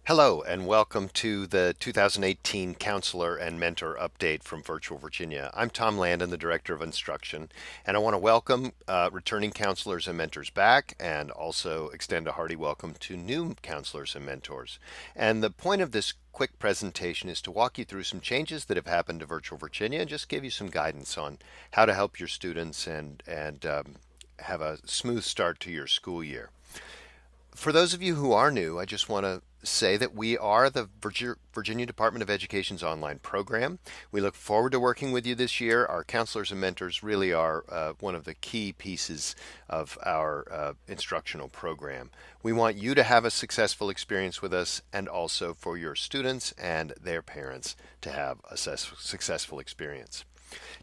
Hello, and welcome to the 2018 Counselor and Mentor Update from Virtual Virginia. I'm Tom Landon, the Director of Instruction, and I want to welcome returning counselors and mentors back and also extend a hearty welcome to new counselors and mentors. And the point of this quick presentation is to walk you through some changes that have happened to Virtual Virginia and just give you some guidance on how to help your students and have a smooth start to your school year. For those of you who are new, I just want to say that we are the Virginia Department of Education's online program. We look forward to working with you this year. Our counselors and mentors really are one of the key pieces of our instructional program. We want you to have a successful experience with us and also for your students and their parents to have a successful experience.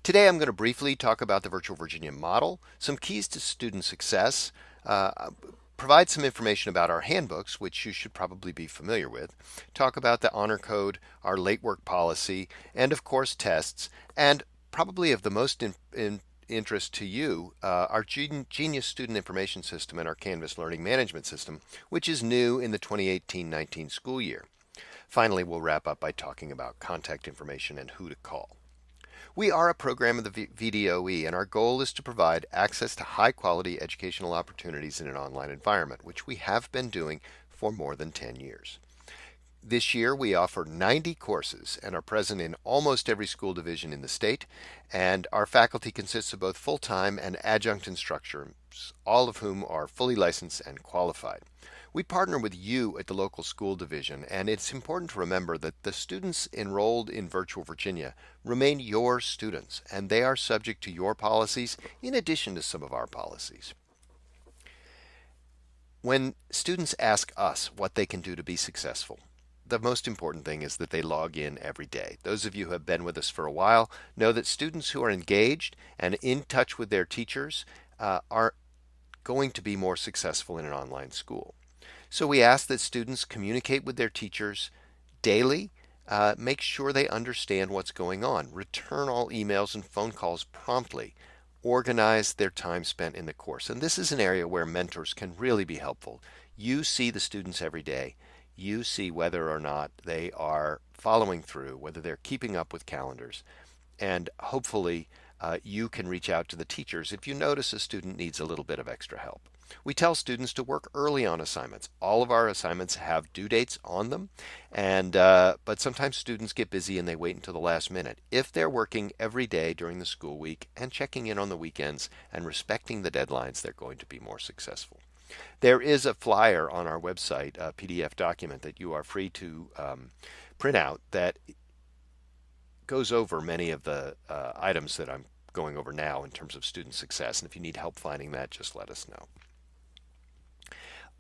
Today I'm going to briefly talk about the Virtual Virginia model, some keys to student success, provide some information about our handbooks, which you should probably be familiar with, talk about the honor code, our late work policy, and of course tests, and probably of the most interest to you, our Genius Student Information System and our Canvas Learning Management System, which is new in the 2018-19 school year. Finally, we'll wrap up by talking about contact information and who to call. We are a program of the VDOE, and our goal is to provide access to high quality educational opportunities in an online environment, which we have been doing for more than 10 years. This year, we offer 90 courses and are present in almost every school division in the state, and our faculty consists of both full time and adjunct instructors, all of whom are fully licensed and qualified. We partner with you at the local school division, and it's important to remember that the students enrolled in Virtual Virginia remain your students, and they are subject to your policies in addition to some of our policies. When students ask us what they can do to be successful, the most important thing is that they log in every day. Those of you who have been with us for a while know that students who are engaged and in touch with their teachers are going to be more successful in an online school. So we ask that students communicate with their teachers daily, make sure they understand what's going on, return all emails and phone calls promptly, organize their time spent in the course. And this is an area where mentors can really be helpful. You see the students every day. You see whether or not they are following through, whether they're keeping up with calendars, and hopefully you can reach out to the teachers if you notice a student needs a little bit of extra help. We tell students to work early on assignments. All of our assignments have due dates on them, and but sometimes students get busy and they wait until the last minute. If they're working every day during the school week and checking in on the weekends and respecting the deadlines, they're going to be more successful. There is a flyer on our website, a PDF document that you are free to print out that goes over many of the items that I'm going over now in terms of student success. And if you need help finding that, just let us know.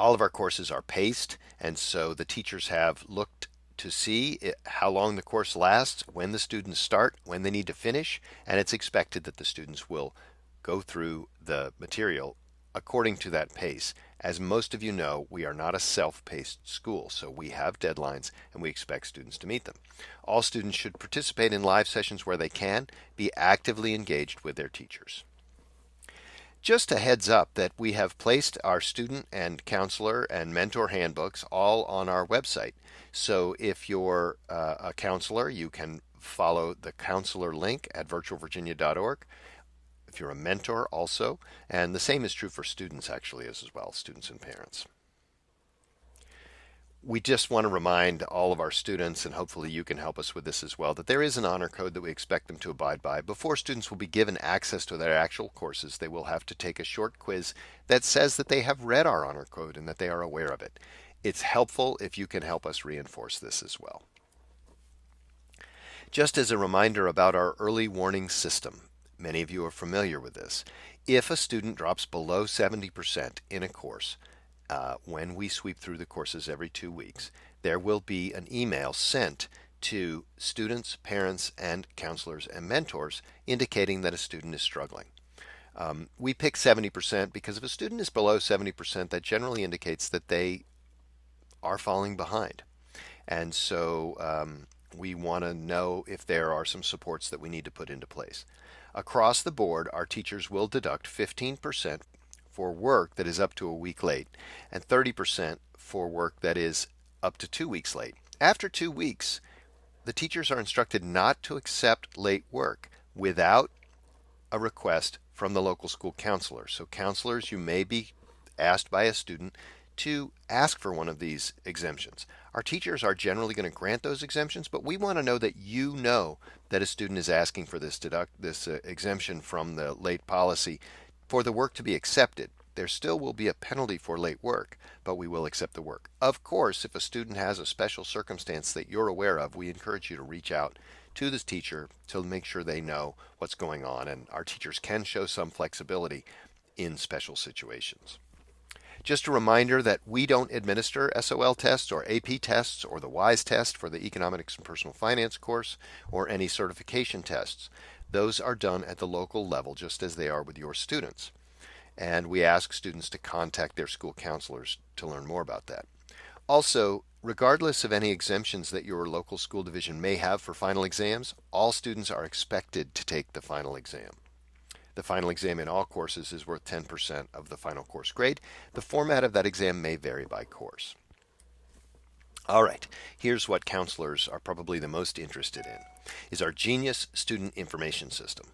All of our courses are paced, and so the teachers have looked to see how long the course lasts, when the students start, when they need to finish, and it's expected that the students will go through the material according to that pace. As most of you know, we are not a self-paced school, so we have deadlines and we expect students to meet them. All students should participate in live sessions where they can, be actively engaged with their teachers. Just a heads up that we have placed our student and counselor and mentor handbooks all on our website. So if you're a counselor, you can follow the counselor link at virtualvirginia.org. If you're a mentor also, and the same is true for students actually as well, students and parents. We just want to remind all of our students, and hopefully you can help us with this as well, that there is an honor code that we expect them to abide by. Before students will be given access to their actual courses, they will have to take a short quiz that says that they have read our honor code and that they are aware of it. It's helpful if you can help us reinforce this as well. Just as a reminder about our early warning system, many of you are familiar with this. If a student drops below 70% in a course, when we sweep through the courses every 2 weeks, there will be an email sent to students, parents, and counselors and mentors indicating that a student is struggling. We pick 70% because if a student is below 70%, that generally indicates that they are falling behind. And so we want to know if there are some supports that we need to put into place. Across the board, our teachers will deduct 15% for work that is up to a week late and 30% for work that is up to 2 weeks late. After 2 weeks, the teachers are instructed not to accept late work without a request from the local school counselor. So counselors, you may be asked by a student to ask for one of these exemptions. Our teachers are generally going to grant those exemptions, but we want to know that you know that a student is asking for this exemption from the late policy for the work to be accepted. There still will be a penalty for late work, but we will accept the work. Of course, if a student has a special circumstance that you're aware of, we encourage you to reach out to this teacher to make sure they know what's going on, and our teachers can show some flexibility in special situations. Just a reminder that we don't administer SOL tests or AP tests or the WISE test for the Economics and Personal Finance course or any certification tests. Those are done at the local level just as they are with your students. And we ask students to contact their school counselors to learn more about that. Also, regardless of any exemptions that your local school division may have for final exams, all students are expected to take the final exam. The final exam in all courses is worth 10% of the final course grade. The format of that exam may vary by course. All right, here's what counselors are probably the most interested in, is our Genius Student Information System.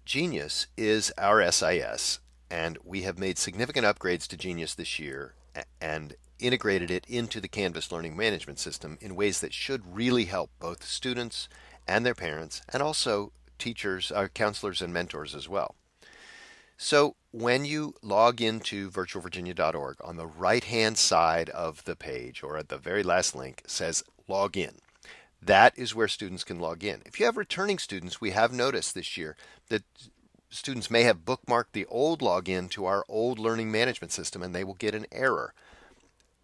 Genius is our SIS, and we have made significant upgrades to Genius this year and integrated it into the Canvas Learning Management System in ways that should really help both students and their parents, and also teachers, counselors, and mentors as well. So when you log into virtualvirginia.org, on the right-hand side of the page, or at the very last link, says Log In. That is where students can log in. If you have returning students, we have noticed this year that students may have bookmarked the old login to our old learning management system, and they will get an error.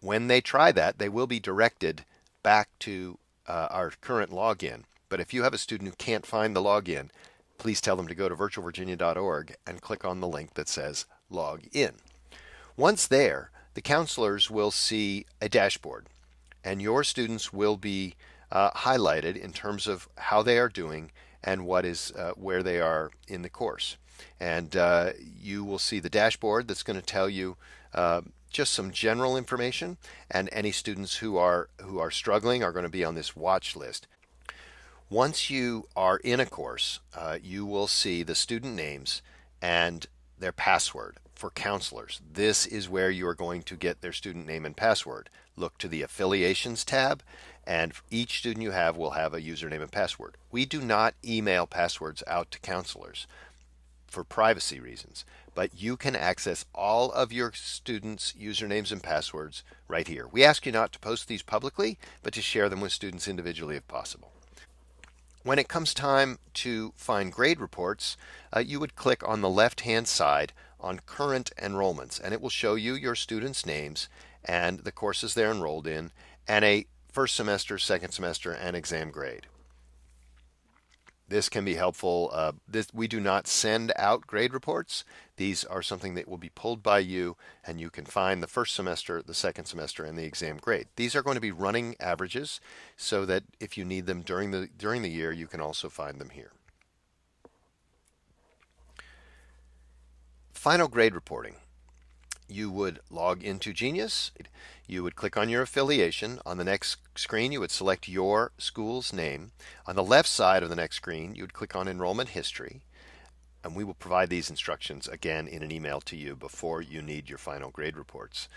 When they try that, they will be directed back to our current login. But if you have a student who can't find the login, please tell them to go to virtualvirginia.org and click on the link that says Log In. Once there, the counselors will see a dashboard, and your students will be highlighted in terms of how they are doing and what is where they are in the course. And you will see the dashboard that's going to tell you just some general information, and any students who are struggling are going to be on this watch list. Once you are in a course, you will see the student names and their password for counselors. This is where you are going to get their student name and password. Look to the affiliations tab, and each student you have will have a username and password. We do not email passwords out to counselors for privacy reasons, but you can access all of your students' usernames and passwords right here. We ask you not to post these publicly, but to share them with students individually if possible. When it comes time to find grade reports, you would click on the left-hand side on current enrollments, and it will show you your students' names and the courses they're enrolled in, and a first semester, second semester, and exam grade. This can be helpful. We do not send out grade reports. These are something that will be pulled by you, and you can find the first semester, the second semester, and the exam grade. These are going to be running averages, so that if you need them during the year, you can also find them here. Final grade reporting. You would log into Genius. You would click on your affiliation. On the next screen, you would select your school's name. On the left side of the next screen, you would click on enrollment history. And we will provide these instructions again in an email to you before you need your final grade reports.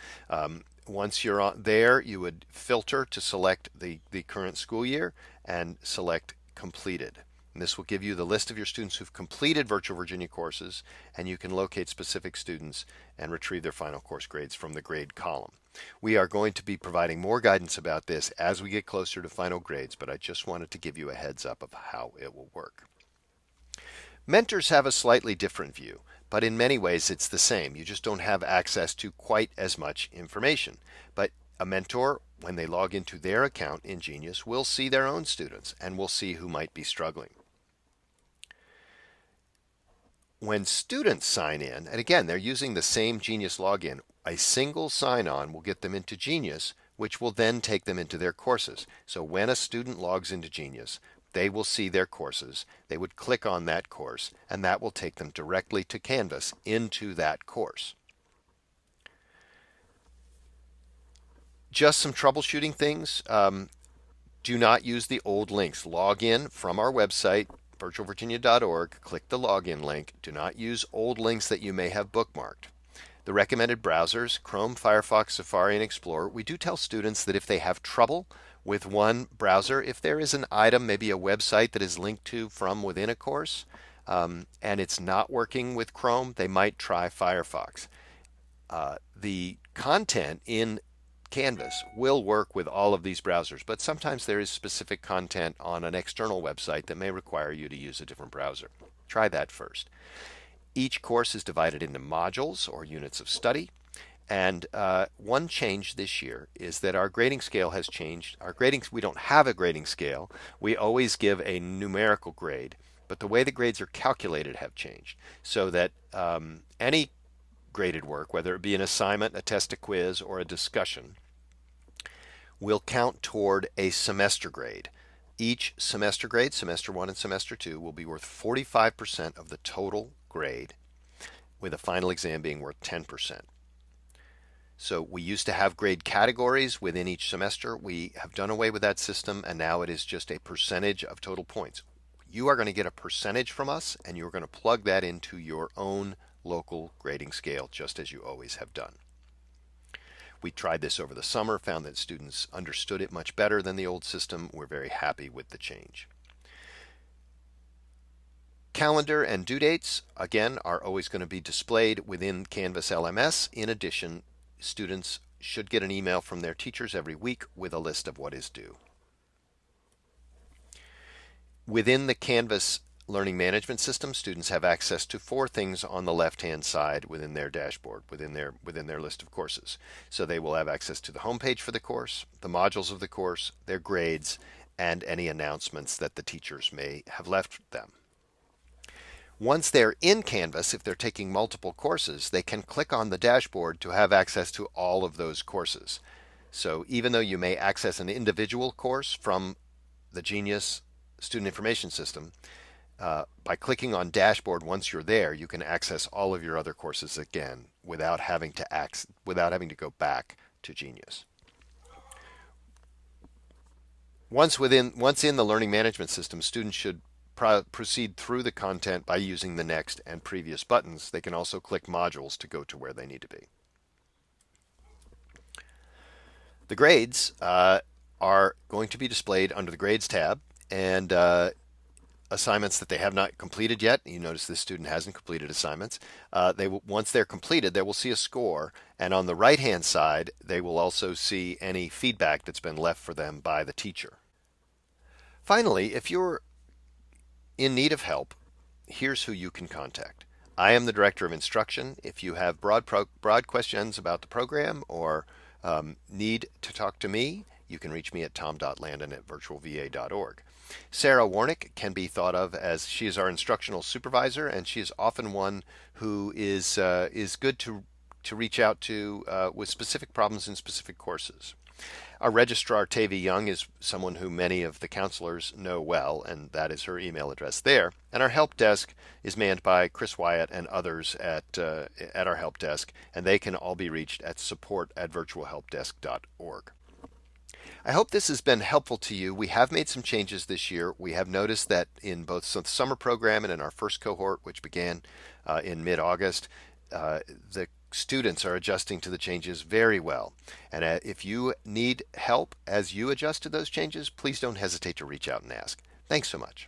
Once you're there, you would filter to select the current school year and select completed. And this will give you the list of your students who've completed Virtual Virginia courses, and you can locate specific students and retrieve their final course grades from the grade column. We are going to be providing more guidance about this as we get closer to final grades, but I just wanted to give you a heads up of how it will work. Mentors have a slightly different view, but in many ways it's the same. You just don't have access to quite as much information. But a mentor, when they log into their account in Genius, will see their own students and will see who might be struggling. When students sign in, and again, they're using the same Genius login, a single sign-on will get them into Genius, which will then take them into their courses. So when a student logs into Genius, they will see their courses. They would click on that course, and that will take them directly to Canvas into that course. Just some troubleshooting things. Do not use the old links. Log in from our website, virtualvirginia.org. Click the login link. Do not use old links that you may have bookmarked. The recommended browsers, Chrome, Firefox, Safari, and Explorer. We do tell students that if they have trouble with one browser, if there is an item, maybe a website that is linked to from within a course, and it's not working with Chrome, they might try Firefox. The content in Canvas will work with all of these browsers, but sometimes there is specific content on an external website that may require you to use a different browser. Try that first. Each course is divided into modules or units of study. And one change this year is that our grading scale has changed. We don't have a grading scale. We always give a numerical grade, but the way the grades are calculated have changed so that any graded work, whether it be an assignment, a test, a quiz, or a discussion, will count toward a semester grade. Each semester grade, semester 1 and semester 2, will be worth 45% of the total grade, with a final exam being worth 10%. So we used to have grade categories within each semester. We have done away with that system, and now it is just a percentage of total points. You are going to get a percentage from us, and you're going to plug that into your own local grading scale, just as you always have done. We tried this over the summer, found that students understood it much better than the old system. We're very happy with the change. Calendar and due dates, again, are always going to be displayed within Canvas LMS. In addition, students should get an email from their teachers every week with a list of what is due. Within the Canvas Learning Management System, students have access to 4 things on the left-hand side within their dashboard, within their list of courses. So they will have access to the homepage for the course, the modules of the course, their grades, and any announcements that the teachers may have left them. Once they're in Canvas, if they're taking multiple courses, they can click on the dashboard to have access to all of those courses. So even though you may access an individual course from the Genius Student Information System, by clicking on dashboard, once you're there, you can access all of your other courses again without having to go back to Genius. Once in the learning management system, students should proceed through the content by using the next and previous buttons. They can also click modules to go to where they need to be. The grades are going to be displayed under the Grades tab, and assignments that they have not completed yet. You notice this student hasn't completed assignments. Once they're completed, they will see a score, and on the right-hand side, they will also see any feedback that's been left for them by the teacher. Finally, if you're in need of help, here's who you can contact. I am the Director of Instruction. If you have broad questions about the program or need to talk to me, you can reach me at tom.landon@virtualva.org. Sarah Warnick can be thought of as she is our instructional supervisor, and she is often one who is good to reach out to with specific problems in specific courses. Our registrar, Tavy Young, is someone who many of the counselors know well, and that is her email address there. And our help desk is manned by Chris Wyatt and others at our help desk, and they can all be reached at support@virtualhelpdesk.org. I hope this has been helpful to you. We have made some changes this year. We have noticed that in both the summer program and in our first cohort, which began in mid-August, the students are adjusting to the changes very well. And if you need help as you adjust to those changes, please don't hesitate to reach out and ask. Thanks so much.